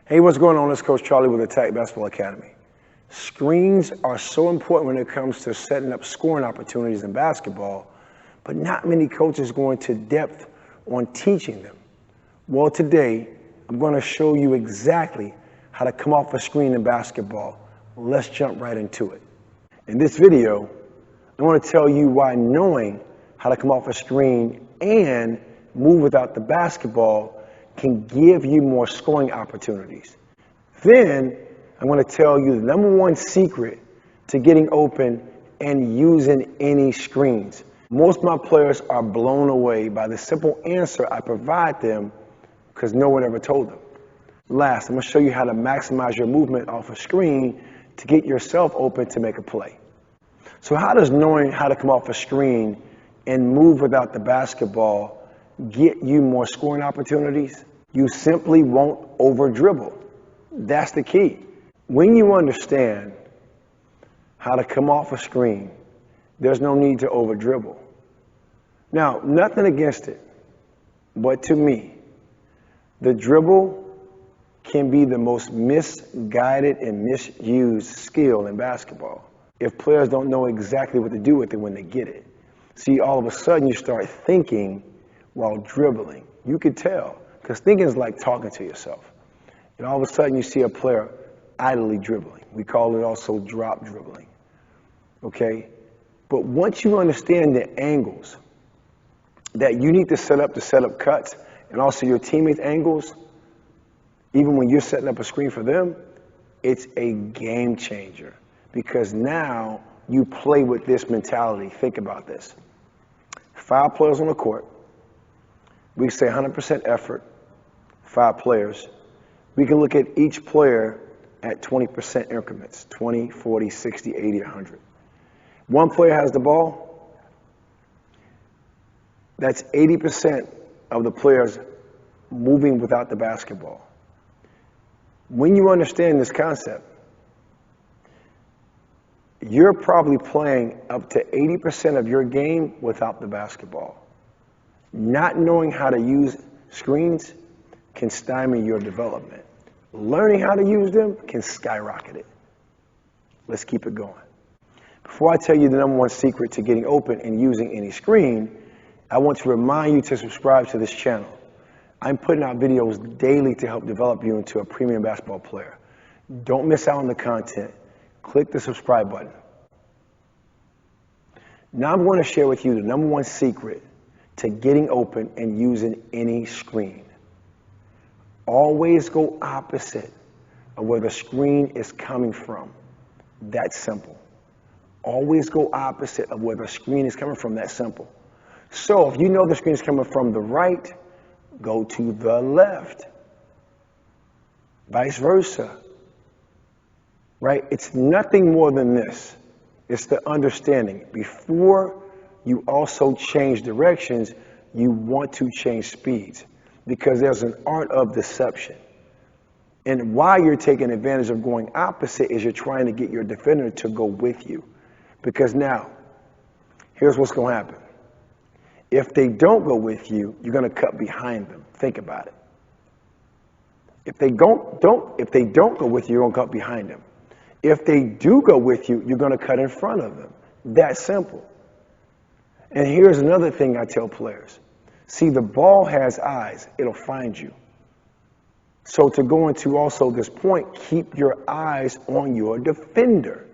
Hey, what's going on? It's Coach Charlie with Attack Basketball Academy. Screens are so important when it comes to setting up scoring opportunities in basketball, but not many coaches go into depth on teaching them. Well, today, I'm going to show you exactly how to come off a screen in basketball. Let's jump right into it. In this video, I want to tell you why knowing how to come off a screen and move without the basketball can give you more scoring opportunities. Then I'm going to tell you the number one secret to getting open and using any screens. Most of my players are blown away by the simple answer I provide them because no one ever told them. Last, I'm going to show you how to maximize your movement off a screen to get yourself open to make a play. So how does knowing how to come off a screen and move without the basketball get you more scoring opportunities? You simply won't over dribble. That's the key. When you understand how to come off a screen, there's no need to over dribble. Now, nothing against it, but to me, the dribble can be the most misguided and misused skill in basketball if players don't know exactly what to do with it when they get it. See, all of a sudden you start thinking while dribbling. You could tell, because thinking is like talking to yourself. And all of a sudden you see a player idly dribbling. We call it also drop dribbling. Okay? But once you understand the angles that you need to set up cuts, and also your teammates' angles, even when you're setting up a screen for them, it's a game changer. Because now you play with this mentality. Think about this. 5 players on the court. We say 100% effort, 5 players. We can look at each player at 20% increments, 20, 40, 60, 80, 100. One player has the ball. That's 80% of the players moving without the basketball. When you understand this concept, you're probably playing up to 80% of your game without the basketball. Not knowing how to use screens can stymie your development. Learning how to use them can skyrocket it. Let's keep it going. Before I tell you the number one secret to getting open and using any screen, I want to remind you to subscribe to this channel. I'm putting out videos daily to help develop you into a premium basketball player. Don't miss out on the content. Click the subscribe button. Now I'm going to share with you the number one secret to getting open and using any screen. Always go opposite of where the screen is coming from. That's simple. Always go opposite of where the screen is coming from. That's simple. So if you know the screen is coming from the right, go to the left. Vice versa. Right? It's nothing more than this. It's the understanding. Before you also change directions, you want to change speeds because there's an art of deception. And why you're taking advantage of going opposite is you're trying to get your defender to go with you. Because now, here's what's going to happen. If they don't go with you, you're going to cut behind them. Think about it. If they don't go with you, you're going to cut behind them. If they do go with you, you're going to cut in front of them. That simple. And here's another thing I tell players. See, the ball has eyes. It'll find you. So to go into also this point, keep your eyes on your defender.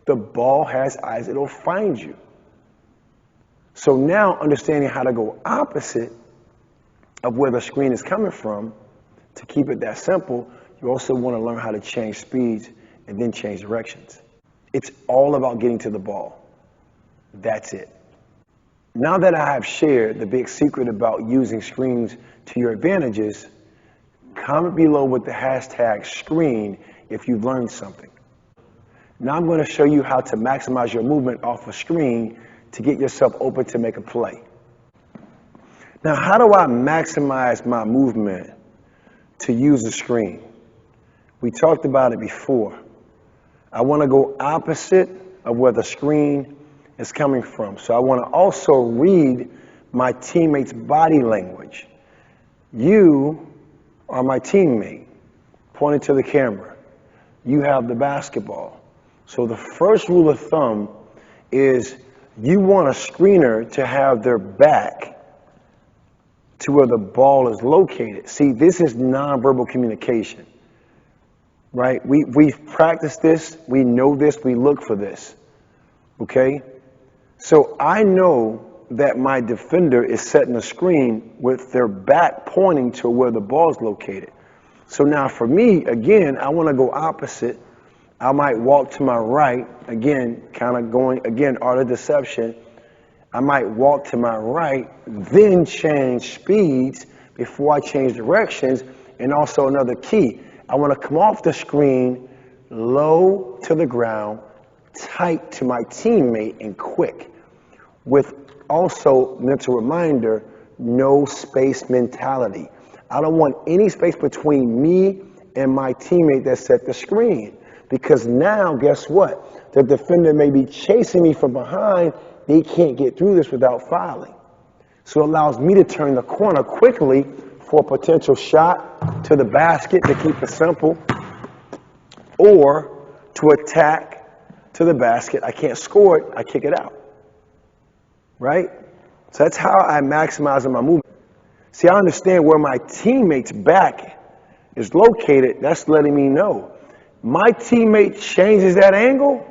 The ball has eyes. It'll find you. So now understanding how to go opposite of where the screen is coming from, to keep it that simple, you also want to learn how to change speeds and then change directions. It's all about getting to the ball. That's it. Now that I have shared the big secret about using screens to your advantages, comment below with the hashtag screen if you've learned something. Now I'm going to show you how to maximize your movement off a screen to get yourself open to make a play. Now, how do I maximize my movement to use a screen? We talked about it before. I want to go opposite of where the screen is coming from. So I want to also read my teammate's body language. You are my teammate. pointing to the camera. You have the basketball. So the first rule of thumb is you want a screener to have their back to where the ball is located. See, this is nonverbal communication, right? We've practiced this, we know this, we look for this, okay? So I know that my defender is setting a screen with their back pointing to where the ball is located. So now for me, again, I want to go opposite. I might walk to my right, again, kind of going, again, art of deception. I might walk to my right, then change speeds before I change directions. And also another key, I want to come off the screen, low to the ground, tight to my teammate, and quick. With also, mental reminder, no space mentality. I don't want any space between me and my teammate that set the screen. Because now, guess what? The defender may be chasing me from behind. They can't get through this without fouling. So it allows me to turn the corner quickly for a potential shot to the basket to keep it simple, or to attack to the basket. I can't score it, I kick it out. Right? So that's how I maximize my movement. See, I understand where my teammate's back is located. That's letting me know. My teammate changes that angle,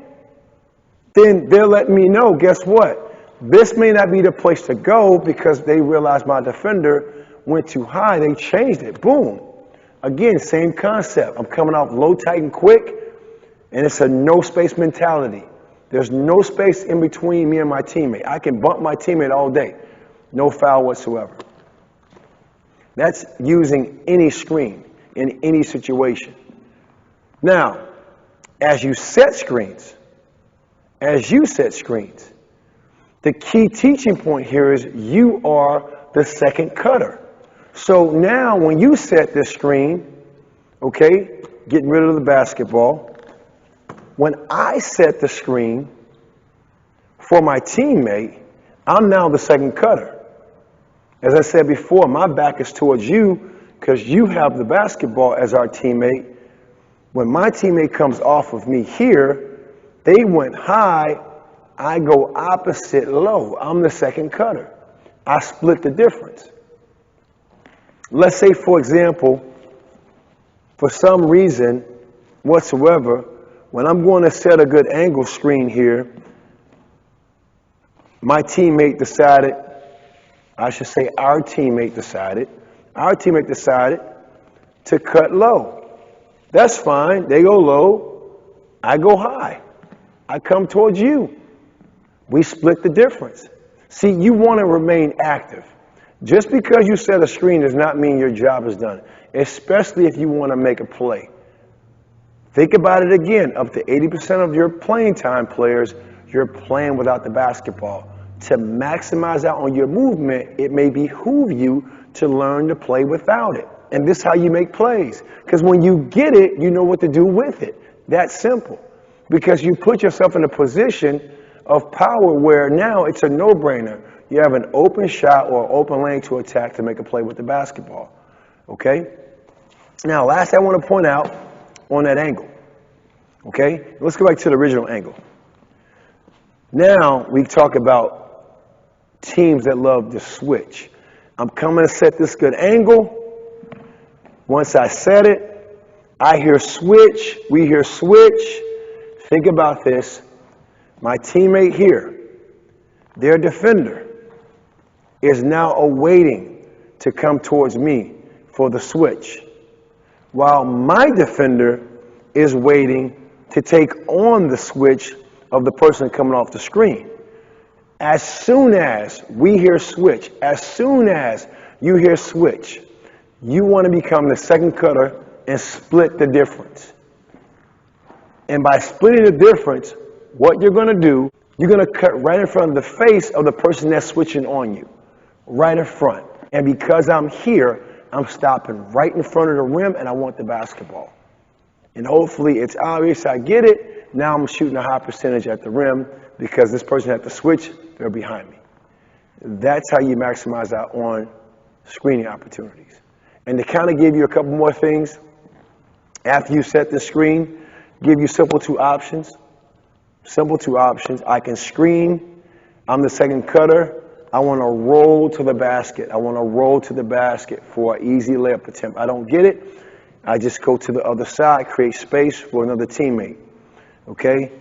then they're letting me know, guess what? This may not be the place to go because they realized my defender went too high. They changed it. Boom. Again, same concept. I'm coming off low, tight, and quick, and it's a no space mentality. There's no space in between me and my teammate. I can bump my teammate all day. No foul whatsoever. That's using any screen in any situation. Now, as you set screens, the key teaching point here is you are the second cutter. So now when you set this screen, okay, getting rid of the basketball, when I set the screen for my teammate, I'm now the second cutter. As I said before, my back is towards you because you have the basketball as our teammate. When my teammate comes off of me here, they went high, I go opposite low. I'm the second cutter. I split the difference. Let's say, for example, for some reason whatsoever, when I'm going to set a good angle screen here, my teammate decided, our teammate decided to cut low. That's fine. They go low. I go high. I come towards you. We split the difference. See, you want to remain active. Just because you set a screen does not mean your job is done, especially if you want to make a play. Think about it again. Up to 80% of your playing time players, you're playing without the basketball. To maximize out on your movement, it may behoove you to learn to play without it. And this is how you make plays. Because when you get it, you know what to do with it. That's simple. Because you put yourself in a position of power where now it's a no-brainer. You have an open shot or open lane to attack to make a play with the basketball. Okay? Now, last I want to point out on that angle. Okay? Let's go back to the original angle. Now, we talk about teams that love to switch. I'm coming to set this good angle. Once I set it, I hear switch, we hear switch. Think about this. My teammate here, their defender, is now awaiting to come towards me for the switch, while my defender is waiting to take on the switch of the person coming off the screen. As soon as we hear switch, as soon as you hear switch, you want to become the second cutter and split the difference. And by splitting the difference, what you're going to do, you're going to cut right in front of the face of the person that's switching on you. Right in front. And because I'm here, I'm stopping right in front of the rim and I want the basketball. And hopefully it's obvious I get it. Now I'm shooting a high percentage at the rim because this person had to switch, they're behind me. That's how you maximize out on screening opportunities. And to kind of give you a couple more things, After you set the screen, give you simple two options. Simple two options. I can screen. I'm the second cutter. I want to roll to the basket. I want to roll to the basket for an easy layup attempt. I don't get it. I just go to the other side, create space for another teammate. Okay?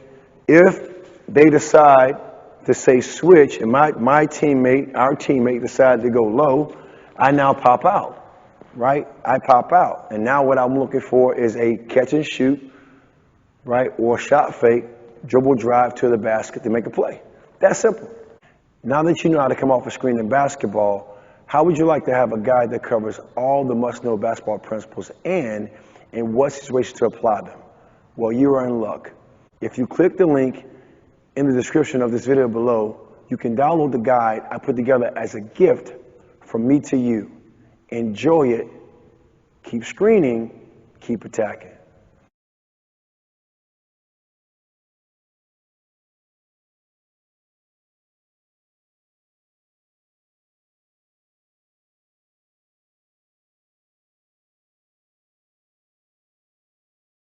If they decide to say switch and my teammate, our teammate decided to go low, I now pop out, right? I pop out. And now what I'm looking for is a catch and shoot, right? Or shot fake, dribble drive to the basket to make a play. That's simple. Now that you know how to come off a screen in basketball, how would you like to have a guide that covers all the must-know basketball principles and in what situation to apply them? Well, you are in luck. If you click the link in the description of this video below, you can download the guide I put together as a gift from me to you. Enjoy it. Keep screening. Keep attacking.